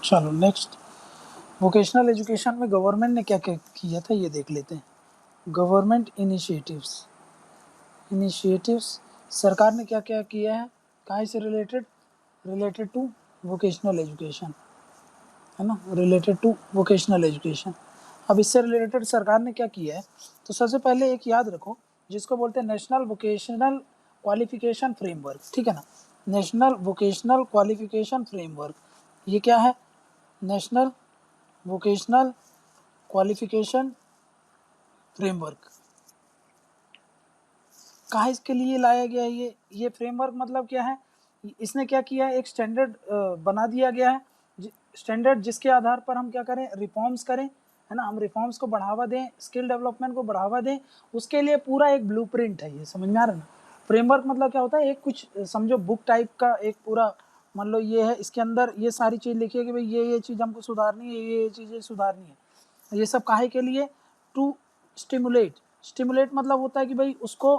चलो next, vocational education में government ने क्या क्या किया था ये देख लेते हैं। गवर्नमेंट इनिशिएटिव्स सरकार ने क्या क्या किया है, कहाँ से रिलेटेड टू वोकेशनल एजुकेशन, है ना, रिलेटेड टू वोकेशनल एजुकेशन। अब इससे रिलेटेड सरकार ने क्या किया है, तो सबसे पहले एक याद रखो जिसको बोलते हैं नेशनल वोकेशनल क्वालिफिकेशन फ्रेमवर्क, ठीक है ना। नेशनल वोकेशनल क्वालिफिकेशन फ्रेमवर्क, ये क्या है, नेशनल वोकेशनल क्वालिफिकेशन फ्रेमवर्क। कहाँ इसके लिए लाया गया है ये फ्रेमवर्क, मतलब क्या है, इसने क्या किया है, एक स्टैंडर्ड बना दिया गया है, स्टैंडर्ड जिसके आधार पर हम क्या करें, रिफॉर्म्स करें, है ना, हम रिफॉर्म्स को बढ़ावा दें, स्किल डेवलपमेंट को बढ़ावा दें, उसके लिए पूरा एक ब्लूप्रिंट है, ये समझ में आ रहा है ना। फ्रेमवर्क मतलब क्या होता है, एक कुछ समझो बुक टाइप का एक पूरा, मान लो ये है, इसके अंदर ये सारी चीज़ लिखी है कि भाई ये चीज़ हमको सुधारनी है, ये चीज़ें सुधारनी है। ये सब काहे के लिए, टू स्टिमुलेट मतलब होता है कि भाई उसको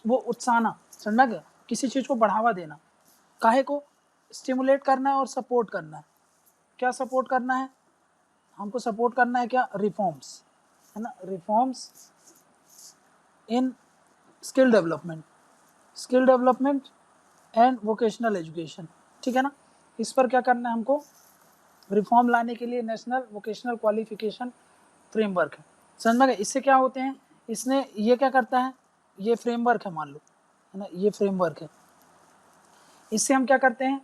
वो उत्साहना, समझना क्या, किसी चीज़ को बढ़ावा देना, काहे को स्टिमुलेट करना है और सपोर्ट करना है। क्या सपोर्ट करना है, हमको सपोर्ट करना है क्या, रिफॉर्म्स, है ना, reforms in skill development and vocational education, ठीक है ना। इस पर क्या करना है हमको, रिफॉर्म लाने के लिए नेशनल वोकेशनल क्वालिफिकेशन फ्रेमवर्क है, समझ में गए। इससे क्या होते हैं, इसने ये क्या करता है, ये फ्रेमवर्क है मान लो, है ना, ये फ्रेमवर्क है। इससे हम क्या करते हैं,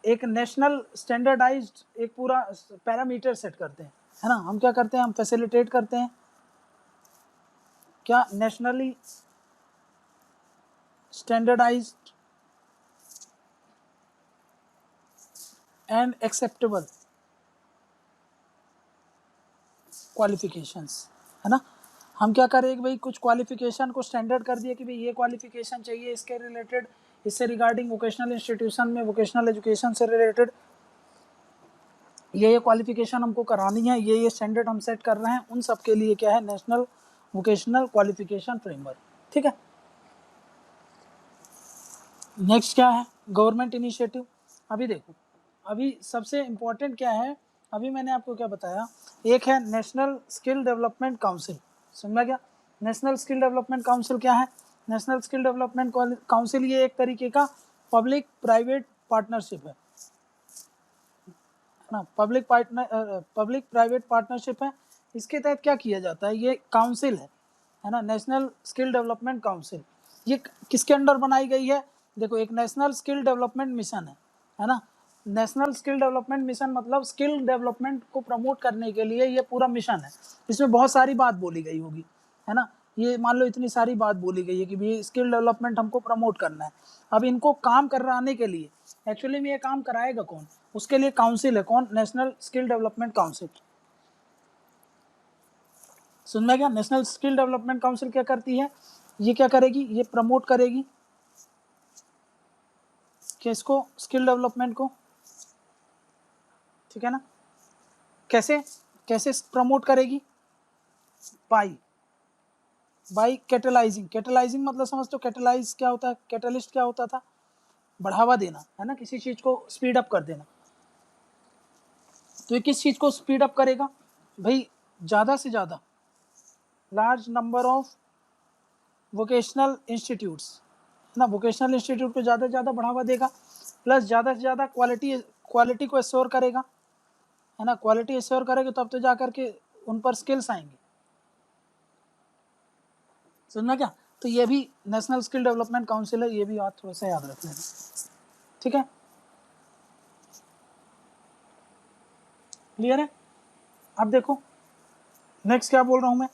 एक नेशनल स्टैंडर्डाइज्ड एक पूरा पैरामीटर सेट करते हैं, है ना। हम क्या करते हैं, हम फैसिलिटेट करते हैं क्या, nationally standardised and acceptable qualifications, है ना। हम क्या करें भाई, कुछ क्वालिफिकेशन को स्टैंडर्ड कर दिया कि भाई ये क्वालिफिकेशन चाहिए, इसके रिलेटेड, इससे रिगार्डिंग वोकेशनल इंस्टीट्यूशन में वोकेशनल एजुकेशन से रिलेटेड ये क्वालिफिकेशन हमको करानी है, ये स्टैंडर्ड हम सेट कर रहे हैं, उन सब के लिए क्या है, नेशनल वोकेशनल क्वालिफिकेशन फ्रेमवर्क, ठीक है। नेक्स्ट क्या है, गवर्नमेंट इनिशिएटिव। अभी देखो, अभी सबसे इम्पोर्टेंट क्या है, अभी मैंने आपको क्या बताया, एक है नेशनल स्किल डेवलपमेंट काउंसिल, समझा क्या, नेशनल स्किल डेवलपमेंट काउंसिल क्या है, नेशनल स्किल डेवलपमेंट काउंसिल ये एक तरीके का पब्लिक प्राइवेट पार्टनरशिप है ना, पब्लिक प्राइवेट पार्टनरशिप है। इसके तहत क्या किया जाता है, ये काउंसिल है ना, नेशनल स्किल डेवलपमेंट काउंसिल। ये किसके अंडर बनाई गई है, देखो एक नेशनल स्किल डेवलपमेंट मिशन है ना। नेशनल स्किल डेवलपमेंट मिशन मतलब स्किल डेवलपमेंट को प्रमोट करने के लिए ये पूरा मिशन है। इसमें बहुत सारी बात बोली गई होगी, है ना, ये मान लो इतनी सारी बात बोली गई है कि भाई स्किल डेवलपमेंट हमको प्रमोट करना है। अब इनको काम कराने के लिए एक्चुअली में ये काम कराएगा कौन, उसके लिए काउंसिल है, कौन, नेशनल स्किल डेवलपमेंट काउंसिल। सुन में क्या, नेशनल स्किल डेवलपमेंट काउंसिल क्या करती है, ये क्या करेगी, ये प्रमोट करेगी किसको, स्किल डेवलपमेंट को, ठीक है ना। कैसे कैसे प्रमोट करेगी, बाई कैटलाइजिंग मतलब समझते हो, कैटलाइज क्या होता है, कैटलिस्ट क्या होता था, बढ़ावा देना, है ना, किसी चीज को स्पीड अप कर देना। तो ये किस चीज को स्पीड अप करेगा भाई, ज्यादा से ज्यादा large number of vocational institutes, ना, वोकेशनल इंस्टीट्यूट को ज़्यादा से ज़्यादा बढ़ावा देगा, प्लस ज़्यादा से ज़्यादा क्वालिटी को एश्योर करेगा, है ना, क्वालिटी एश्योर करेगा तब तो जा करके उन पर स्किल्स आएंगे, सुनना क्या। तो ये भी नेशनल स्किल डेवलपमेंट काउंसिल है, ये भी आप थोड़ा सा याद रख लेना, ठीक है, क्लियर है। अब देखो नेक्स्ट क्या बोल रहा हूँ मैं,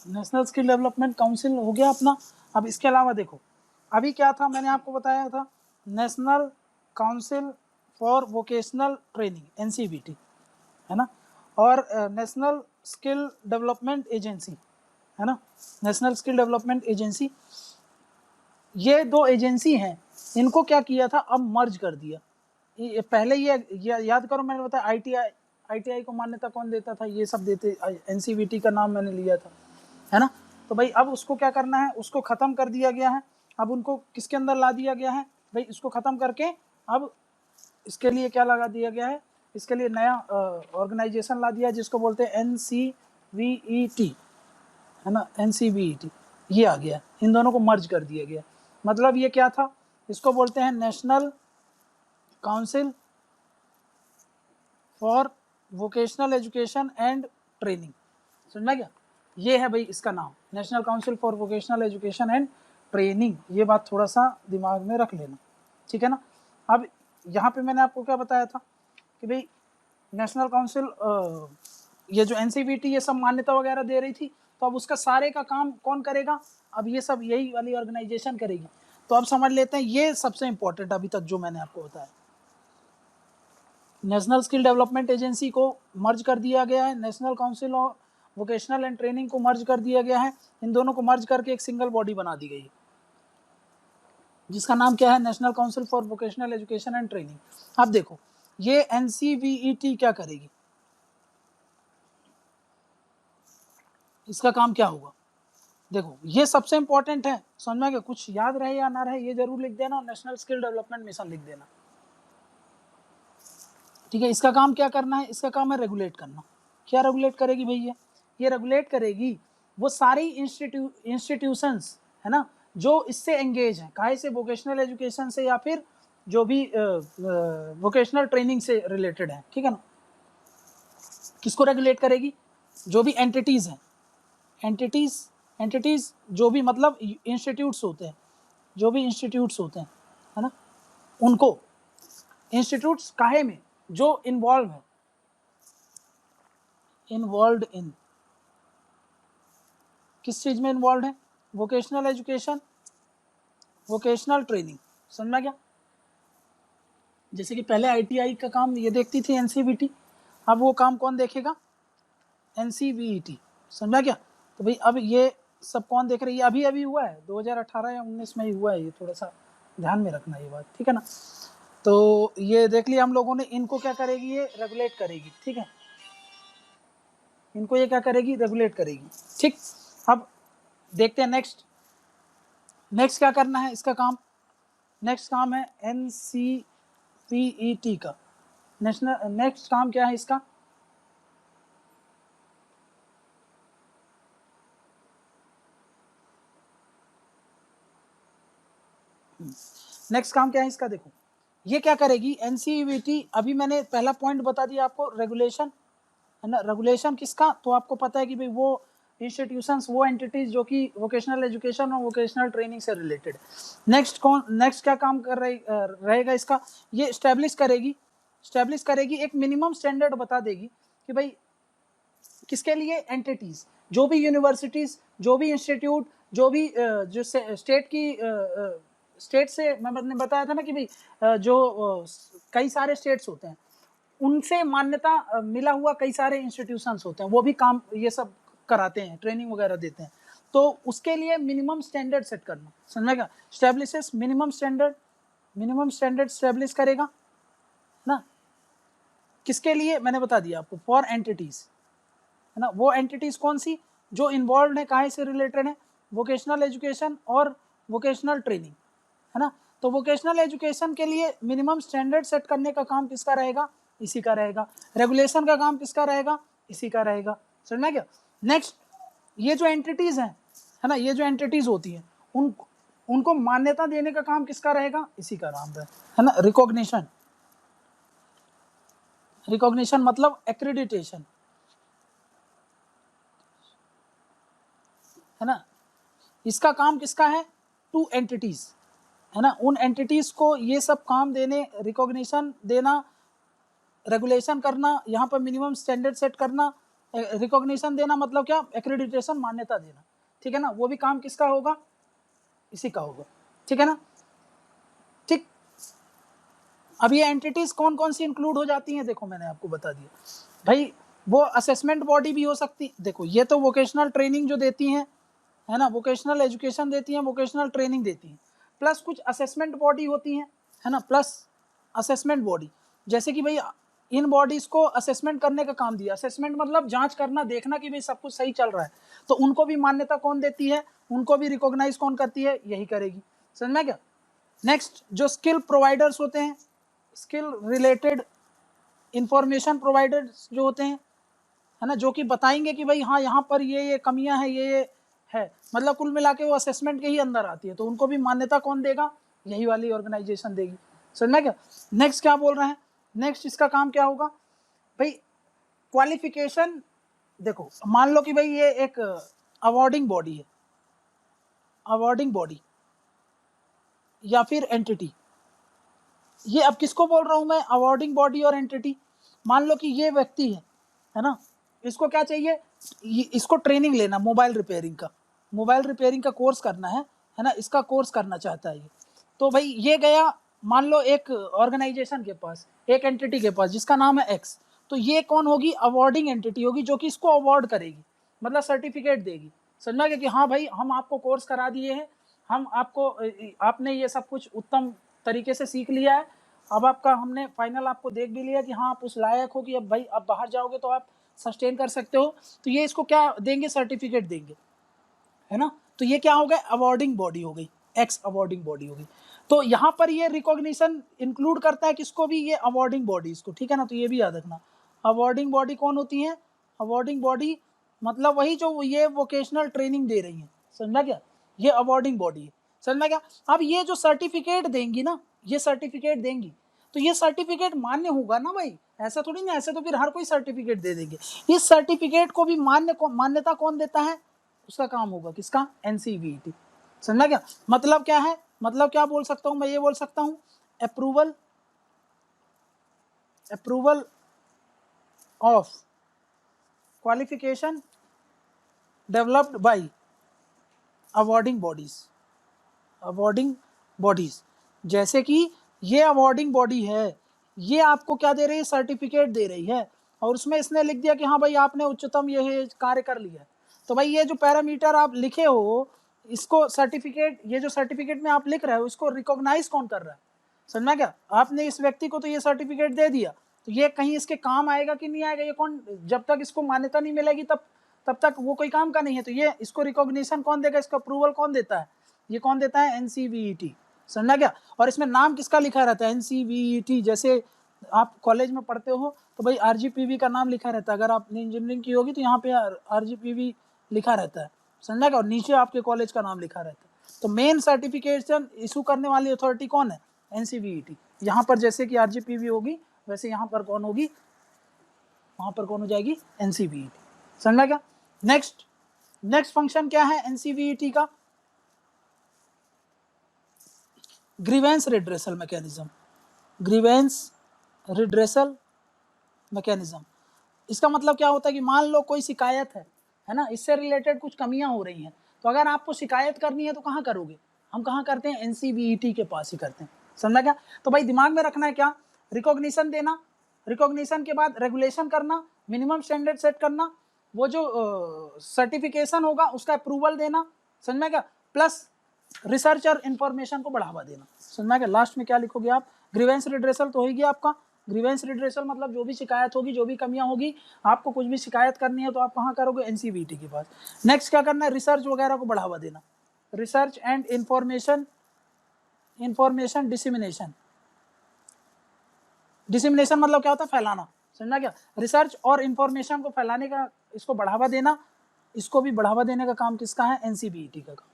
नेशनल स्किल डेवलपमेंट काउंसिल हो गया अपना। अब इसके अलावा देखो, अभी क्या था, मैंने आपको बताया था national council for vocational training NCVT, है ना, और नेशनल स्किल डेवलपमेंट एजेंसी, है ना, नेशनल स्किल डेवलपमेंट एजेंसी। ये दो एजेंसी हैं, इनको क्या किया था, अब मर्ज कर दिया। पहले ये याद करो, मैंने बताया ITI को मान्यता कौन देता था, ये सब देते, NCVT का नाम मैंने लिया था, है ना। तो भाई अब उसको क्या करना है, उसको ख़त्म कर दिया गया है। अब उनको किसके अंदर ला दिया गया है भाई, इसको ख़त्म करके अब इसके लिए क्या लगा दिया गया है, इसके लिए नया ऑर्गेनाइजेशन ला दिया जिसको बोलते हैं NCVET, है ना, NCVET ये आ गया, इन दोनों को मर्ज कर दिया गया। मतलब ये क्या था, इसको बोलते हैं national council for vocational education and training. समझ गया, ये है भाई इसका नाम, national council for vocational education and training. ये बात थोड़ा सा दिमाग में रख लेना, ठीक है ना। अब यहाँ पे मैंने आपको क्या बताया था कि भाई नेशनल काउंसिल ये जो NCVT ये सब मान्यता वगैरह दे रही थी, तो अब उसका सारे का काम कौन करेगा, अब ये सब यही वाली ऑर्गेनाइजेशन करेगी। तो अब समझ लेते हैं, ये सबसे इंपॉर्टेंट अभी तक जो मैंने आपको बताया, नेशनल स्किल डेवलपमेंट एजेंसी को मर्ज कर दिया गया है, national council of vocational and training को मर्ज कर दिया गया है। इन दोनों को मर्ज करके एक सिंगल बॉडी बना दी गई है जिसका नाम क्या है, national council for vocational education and training. अब देखो ये NCVET क्या करेगी, इसका काम क्या होगा, देखो ये सबसे इंपॉर्टेंट है, समझ में आ गया, कुछ याद रहे या ना रहे ये जरूर लिख देना, नेशनल स्किल डेवलपमेंट मिशन लिख देना, ठीक है। इसका काम क्या करना है, इसका काम है रेगुलेट करना। क्या रेगुलेट करेगी भैया, ये रेगुलेट करेगी वो सारी इंस्टीट्यूशंस, है ना, जो इससे एंगेज हैं, काहे से, वोकेशनल एजुकेशन से या फिर जो भी वोकेशनल ट्रेनिंग से रिलेटेड है, ठीक है ना। किसको रेगुलेट करेगी, जो भी एंटिटीज़ हैं, एंटिटीज़ जो भी मतलब इंस्टीट्यूट्स होते हैं, जो भी इंस्टीट्यूट्स होते हैं, है ना, उनको, इंस्टीट्यूट्स काहे में, जो इन्वॉल्व है, इन्वॉल्व इन, किस चीज़ में इन्वॉल्व है, वोकेशनल एजुकेशन, वोकेशनल ट्रेनिंग। समझ में गया, जैसे कि पहले ITI का काम ये देखती थी NCVT, अब वो काम कौन देखेगा, NCVET। समझ में गया, तो भाई अब ये सब कौन देख रही है, अभी अभी हुआ है 2018 या 19 में ही हुआ है, ये थोड़ा सा ध्यान में रखना ये बात, ठीक है ना। तो ये देख लिया हम लोगों ने, इनको क्या करेगी, ये रेगुलेट करेगी, ठीक है, इनको ये क्या करेगी, रेगुलेट करेगी, ठीक। अब देखते हैं नेक्स्ट क्या करना है इसका काम, नेक्स्ट काम है NCVET का, नेक्स्ट काम क्या है इसका, नेक्स्ट काम क्या है इसका, देखो ये क्या करेगी NCVET। अभी मैंने पहला पॉइंट बता दिया आपको, रेगुलेशन, है ना, रेगुलेशन किसका, तो आपको पता है कि भाई वो इंस्टीट्यूशंस, वो एंटिटीज जो कि वोकेशनल एजुकेशन और वोकेशनल ट्रेनिंग से रिलेटेड। नेक्स्ट क्या काम कर रही रहेगा इसका, ये स्टैब्लिश करेगी एक मिनिमम स्टैंडर्ड बता देगी कि भाई किसके लिए, एंटिटीज, जो भी यूनिवर्सिटीज, जो भी इंस्टीट्यूट, जो भी जो स्टेट से मैंने बताया था ना कि भाई जो कई सारे स्टेट्स होते हैं उनसे मान्यता मिला हुआ कई सारे इंस्टीट्यूशंस होते हैं, वो भी काम ये सब कराते हैं, ट्रेनिंग वगैरह देते हैं। तो उसके लिए मिनिमम स्टैंडर्ड सेट करना, समझेगा, स्टैब्लिशेस मिनिमम स्टैंडर्ड स्टैब्लिश करेगा ना, किसके लिए मैंने बता दिया आपको, फॉर एंटिटीज, है ना। वो एंटिटीज कौन सी, जो इन्वॉल्व है, काहे से रिलेटेड है, वोकेशनल एजुकेशन और वोकेशनल ट्रेनिंग, है ना। तो वोकेशनल एजुकेशन के लिए मिनिमम स्टैंडर्ड सेट करने का काम किसका रहेगा, इसी का रहेगा। रेगुलेशन का काम किसका रहेगा, इसी का रहेगा। समझ में क्या। नेक्स्ट, ये जो एंटिटीज हैं, है ना, ये जो एंटिटीज होती हैं उनको मान्यता देने का काम किसका रहेगा, इसी का नाम है ना, रिकॉग्निशन मतलब एक्रेडिटेशन, है ना। इसका काम किसका है, टू एंटिटीज, है ना, उन एंटिटीज को ये सब काम देने, रिकॉग्निशन देना, रेगुलेशन करना, यहाँ पर मिनिमम स्टैंडर्ड सेट करना, रिकॉग्निशन देना मतलब क्या, एक्रेडिटेशन, मान्यता देना, ठीक है ना। वो भी काम किसका होगा, इसी का होगा, ठीक है ना। ठीक, अब ये एंटिटीज कौन कौन सी इंक्लूड हो जाती हैं, देखो मैंने आपको बता दिया भाई। वो असेसमेंट बॉडी भी हो सकती, देखो ये तो वोकेशनल ट्रेनिंग जो देती हैं, है ना, वोकेशनल एजुकेशन देती हैं, वोकेशनल ट्रेनिंग देती हैं, प्लस कुछ असेसमेंट बॉडी होती हैं, है ना, प्लस असेसमेंट बॉडी, जैसे कि भाई इन बॉडीज को असेसमेंट करने का काम दिया। असेसमेंट मतलब जांच करना, देखना कि भाई सब कुछ सही चल रहा है। तो उनको भी मान्यता कौन देती है, उनको भी रिकॉग्नाइज कौन करती है, यही करेगी। समझ में क्या? नेक्स्ट जो स्किल प्रोवाइडर्स होते हैं, स्किल रिलेटेड इंफॉर्मेशन प्रोवाइडर्स जो होते हैं, है ना, जो कि बताएंगे कि भाई हाँ यहाँ पर ये कमियां हैं, ये है, मतलब कुल मिला के वो असेसमेंट के ही अंदर आती है। तो उनको भी मान्यता कौन देगा, यही वाली ऑर्गेनाइजेशन देगी। समझ में क्या? नेक्स्ट क्या बोल रहे हैं, नेक्स्ट इसका काम क्या होगा भाई, क्वालिफिकेशन। देखो मान लो कि भाई ये एक अवार्डिंग बॉडी है, अवार्डिंग बॉडी या फिर एंटिटी। ये अब किसको बोल रहा हूं मैं, अवार्डिंग बॉडी और एंटिटी। मान लो कि ये व्यक्ति है ना, इसको क्या चाहिए, इसको ट्रेनिंग लेना मोबाइल रिपेयरिंग का, मोबाइल रिपेयरिंग का कोर्स करना है ना, इसका कोर्स करना चाहता है ये। तो भाई ये गया मान लो एक ऑर्गेनाइजेशन के पास, एक एंटिटी के पास जिसका नाम है एक्स। तो ये कौन होगी, अवार्डिंग एंटिटी होगी, जो कि इसको अवार्ड करेगी, मतलब सर्टिफिकेट देगी। समझना कि हाँ भाई हम आपको कोर्स करा दिए हैं, हम आपको, आपने ये सब कुछ उत्तम तरीके से सीख लिया है, अब आपका हमने फाइनल आपको देख भी लिया कि हाँ आप उस लायक हो कि अब भाई अब बाहर जाओगे तो आप सस्टेन कर सकते हो। तो ये इसको क्या देंगे, सर्टिफिकेट देंगे, है ना। तो ये क्या हो गया, अवार्डिंग बॉडी हो गई, एक्स अवार्डिंग बॉडी हो गई। तो यहाँ पर ये रिकॉग्निशन इंक्लूड करता है किसको भी, ये अवार्डिंग बॉडीज को, ठीक है ना। तो ये भी याद रखना, अवार्डिंग बॉडी कौन होती है, अवार्डिंग बॉडी मतलब वही जो ये वोकेशनल ट्रेनिंग दे रही है। समझा क्या, ये अवार्डिंग बॉडी है। समझा क्या? अब ये जो सर्टिफिकेट देंगी ना, ये सर्टिफिकेट देंगी, तो ये सर्टिफिकेट मान्य होगा ना भाई, ऐसा थोड़ी ना, ऐसे तो फिर हर कोई सर्टिफिकेट दे देंगे। इस सर्टिफिकेट को भी मान्यता कौन देता है, उसका काम होगा किसका, एनसीवीईटी। समझा क्या? मतलब क्या है, मतलब क्या बोल सकता हूं मैं, ये बोल सकता हूं approval, approval of qualification developed by awarding bodies, awarding bodies. जैसे कि ये अवार्डिंग बॉडी है, ये आपको क्या दे रही है, सर्टिफिकेट दे रही है, और उसमें इसने लिख दिया कि हाँ भाई आपने उच्चतम ये कार्य कर लिया है। तो भाई ये जो पैरामीटर आप लिखे हो, इसको सर्टिफिकेट, ये जो सर्टिफिकेट में आप लिख रहे हो, इसको रिकॉग्नाइज कौन कर रहा है। समझना क्या? आपने इस व्यक्ति को तो ये सर्टिफिकेट दे दिया, तो ये कहीं इसके काम आएगा कि नहीं आएगा, ये कौन, जब तक इसको मान्यता नहीं मिलेगी तब तक वो कोई काम का नहीं है। तो ये इसको रिकॉग्निशन कौन देगा, इसका अप्रूवल कौन देता है, ये कौन देता है, एनसीवीईटी। समझना क्या? और इसमें नाम किसका लिखा रहता है, एनसीवीईटी। जैसे आप कॉलेज में पढ़ते हो तो भाई आरजीपीवी का नाम लिखा रहता है, अगर आपने इंजीनियरिंग की होगी तो यहाँ पे आरजीपीवी लिखा रहता है। समझना क्या? और नीचे आपके कॉलेज का नाम लिखा रहता है। तो मेन सर्टिफिकेशन इशू करने वाली अथॉरिटी कौन है, एनसीवीईटी। यहाँ पर जैसे कि आरजीपीवी होगी, वैसे यहाँ पर कौन होगी, वहाँ पर कौन हो जाएगी, एनसीवीईटी। समझना क्या? नेक्स्ट फंक्शन क्या है एनसीवीईटी का, grievance redressal mechanism, grievance redressal mechanism. इसका मतलब क्या होता है कि मान लो कोई शिकायत है ना, इससे रिलेटेड कुछ कमियां हो रही हैं, तो अगर आपको शिकायत करनी है तो कहाँ करोगे, हम कहाँ करते हैं, एनसीवीईटी के पास ही करते हैं। समझा क्या? तो भाई दिमाग में रखना है क्या, रिकॉग्निशन देना, रिकॉग्निशन के बाद रेगुलेशन करना, मिनिमम स्टैंडर्ड सेट करना, वो जो सर्टिफिकेशन होगा उसका अप्रूवल देना। समझ क्या? प्लस रिसर्च और इंफॉर्मेशन को बढ़ावा देना। समझना क्या? लास्ट में क्या लिखोगे आप, ग्रीवेंस रिड्रेसल तो होगी आपका, ग्रीवेंस रिड्रेसल मतलब जो भी शिकायत होगी, जो भी कमियां होगी, आपको कुछ भी शिकायत करनी है तो आप कहाँ करोगे, एनसीवीटी के पास। नेक्स्ट क्या करना है, रिसर्च वगैरह को बढ़ावा देना, research and information dissemination. Dissemination मतलब क्या होता है, फैलाना। समझना क्या? रिसर्च और इंफॉर्मेशन को फैलाने का, इसको बढ़ावा देना, इसको भी बढ़ावा देने का काम किसका है, एनसीवीटी का काम।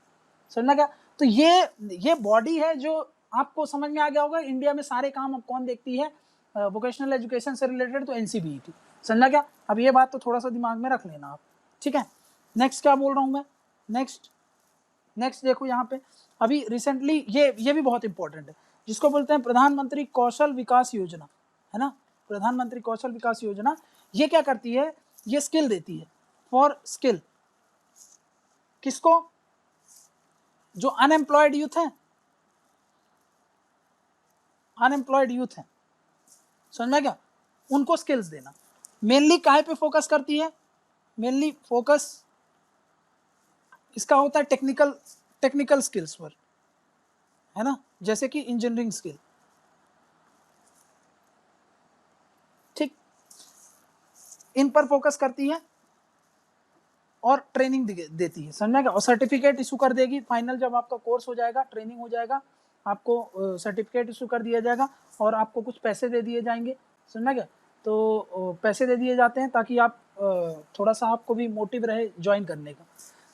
समझना क्या? तो ये बॉडी है जो आपको समझ में आ गया होगा, इंडिया में सारे काम अब कौन देखती है, वोकेशनल एजुकेशन से रिलेटेड, तो एनसीवीटी। समझना क्या? अब ये बात तो थोड़ा सा दिमाग में रख लेना आप, ठीक है। नेक्स्ट क्या बोल रहा हूँ मैं, नेक्स्ट देखो यहाँ पे, अभी रिसेंटली ये भी बहुत इंपॉर्टेंट है, जिसको बोलते हैं प्रधानमंत्री कौशल विकास योजना, है ना। प्रधानमंत्री कौशल विकास योजना ये क्या करती है, ये स्किल देती है, फॉर स्किल, किसको, जो अनएम्प्लॉयड यूथ है, अनएम्प्लॉयड यूथ है, समझ में क्या, उनको स्किल्स देना। मेनली काहे पे फोकस करती है, मेनली फोकस इसका होता है टेक्निकल स्किल्स पर, है ना, जैसे कि इंजीनियरिंग स्किल, ठीक। इन पर फोकस करती है और ट्रेनिंग देती है, समझा क्या? और सर्टिफिकेट इशू कर देगी फाइनल, जब आपका कोर्स हो जाएगा, ट्रेनिंग हो जाएगा, आपको सर्टिफिकेट इशू कर दिया जाएगा और आपको कुछ पैसे दे दिए जाएंगे, समझा क्या? तो पैसे दे दिए जाते हैं ताकि आप थोड़ा सा आपको भी मोटिव रहे ज्वाइन करने का,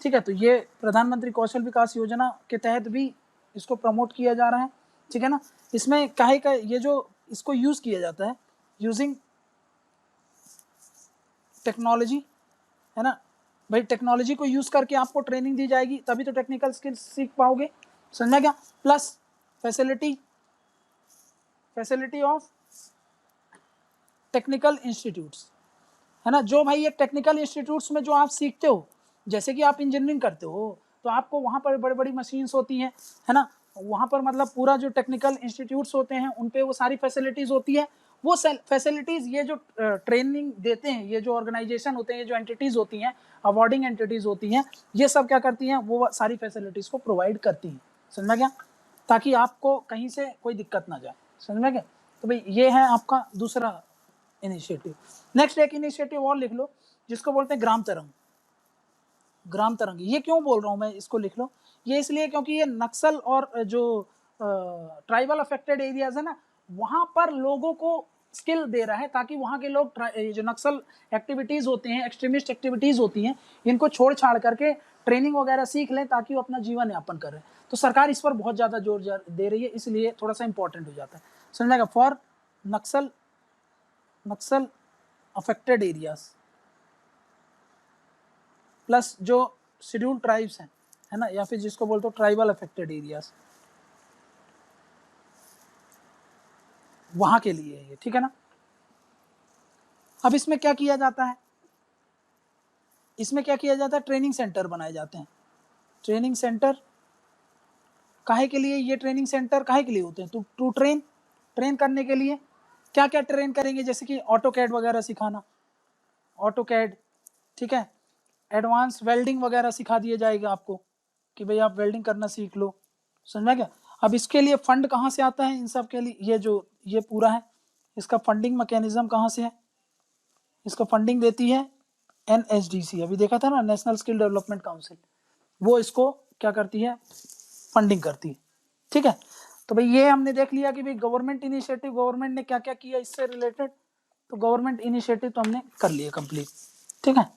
ठीक है? तो ये प्रधानमंत्री कौशल विकास योजना के तहत भी इसको प्रमोट किया जा रहा है, ठीक है ना? इसमें काहे का ये जो इसको यूज़ किया जाता है, यूजिंग टेक्नोलॉजी, है ना भाई? टेक्नोलॉजी को यूज़ करके आपको ट्रेनिंग दी जाएगी, तभी तो टेक्निकल स्किल्स सीख पाओगे, समझा क्या? Plus facility of technical institutes, है ना? जो भाई ये टेक्निकल इंस्टीट्यूट्स में जो आप सीखते हो, जैसे कि आप इंजीनियरिंग करते हो तो आपको वहाँ पर बड़ी बड़ी मशीन्स होती हैं, है ना? वहाँ पर मतलब पूरा जो टेक्निकल इंस्टीट्यूट्स होते हैं उन पे वो सारी फैसिलिटीज़ होती है। वो फैसिलिटीज़ ये जो ट्रेनिंग देते हैं, ये जो ऑर्गेनाइजेशन होते हैं, ये जो एंटिटीज़ होती हैं, अवॉर्डिंग एंटिटीज़ होती हैं, ये सब क्या करती हैं, वो सारी फैसिलिटीज़ को प्रोवाइड करती हैं, समझ में क्या? ताकि आपको कहीं से कोई दिक्कत ना जाए, समझ में क्या? तो भाई ये है आपका दूसरा इनिशिएटिव। नेक्स्ट एक इनिशिएटिव और लिख लो जिसको बोलते हैं ग्राम तरंग। ग्राम तरंग, ये क्यों बोल रहा हूँ मैं, इसको लिख लो, ये इसलिए क्योंकि ये नक्सल और जो ट्राइबल अफेक्टेड एरियाज है ना, वहाँ पर लोगों को स्किल दे रहा है ताकि वहाँ के लोग जो नक्सल एक्टिविटीज़ होते हैं, एक्सट्रीमिस्ट एक्टिविटीज़ होती हैं, इनको छोड़ छाड़ करके ट्रेनिंग वगैरह सीख लें ताकि वो अपना जीवन यापन करें। तो सरकार इस पर बहुत ज़्यादा जोर दे रही है, इसलिए थोड़ा सा इंपॉर्टेंट हो जाता है, समझेगा? For Naxal affected areas plus जो शेड्यूल ट्राइब्स हैं, है ना, या फिर जिसको बोलते हो ट्राइबल अफेक्टेड एरियाज, वहां के लिए ये, ठीक है ना? अब इसमें क्या किया जाता है, इसमें क्या किया जाता है, ट्रेनिंग सेंटर बनाए जाते हैं। ट्रेनिंग सेंटर काहे के लिए, ये ट्रेनिंग सेंटर काहे के लिए होते हैं? टू ट्रेन करने के लिए। क्या क्या ट्रेन करेंगे, जैसे कि ऑटो कैड वगैरह सिखाना, ऑटो कैड, ठीक है? एडवांस वेल्डिंग वगैरह सिखा दिया जाएगा आपको कि भाई आप वेल्डिंग करना सीख लो, समझा क्या? अब इसके लिए फंड कहाँ से आता है इन सब के लिए, ये पूरा है, इसका फंडिंग मैकेनिज्म कहाँ से है? इसका फंडिंग देती है NSDC, अभी देखा था ना, नेशनल स्किल डेवलपमेंट काउंसिल, वो इसको क्या करती है, फंडिंग करती है, ठीक है? तो भाई ये हमने देख लिया कि भाई गवर्नमेंट इनिशिएटिव, गवर्नमेंट ने क्या क्या किया इससे रिलेटेड। तो गवर्नमेंट इनिशिएटिव तो हमने कर लिया कंप्लीट, ठीक है?